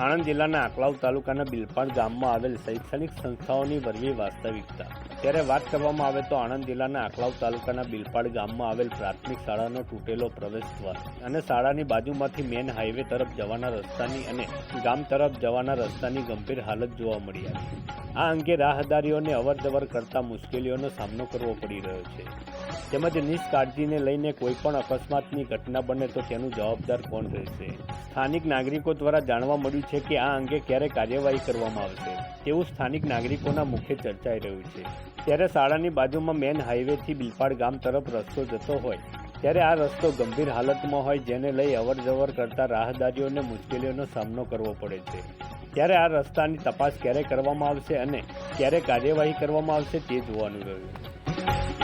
આણંદ જિલ્લાના આંકલાવ તાલુકાના બિલપાડ ગામમાં આવેલ શૈક્ષણિક સંસ્થાઓની વરવી વાસ્તવિકતા. ત્યારે વાત કરવામાં આવે તો આણંદ જિલ્લાના આંકલાવ તાલુકાના બિલપાડ ગામમાં આવેલ પ્રાથમિક શાળાનો તૂટેલો પ્રવેશદ્વાર અને શાળાની બાજુમાંથી મેન હાઈવે તરફ જવાના રસ્તાની અને ગામ તરફ જવાના રસ્તાની ગંભીર હાલત જોવા મળી આવી. આ અંગે રાહદારીઓને અવરજવર કરતા મુશ્કેલીઓનો સામનો કરવો પડી રહ્યો છે. તેમજ નિષ્કાળજીને લઈને કોઈપણ અકસ્માતની ઘટના બને તો તેનું જવાબદાર કોણ રહેશે? સ્થાનિક નાગરિકો દ્વારા જાણવા મળ્યું છે કે આ અંગે ક્યારે કાર્યવાહી કરવામાં આવશે તેવું સ્થાનિક નાગરિકોના મુખે ચર્ચાઈ રહ્યું છે. ત્યારે શાળાની બાજુમાં મેન હાઈવેથી બિલપાડ ગામ તરફ રસ્તો જતો હોય ત્યારે આ રસ્તો ગંભીર હાલતમાં હોય, જેને લઈ અવરજવર કરતા રાહદારીઓને મુશ્કેલીઓનો સામનો કરવો પડે છે. ત્યારે આ રસ્તાની તપાસ ક્યારે કરવામાં આવશે અને ક્યારે કાર્યવાહી કરવામાં આવશે તે જોવાનું રહ્યું.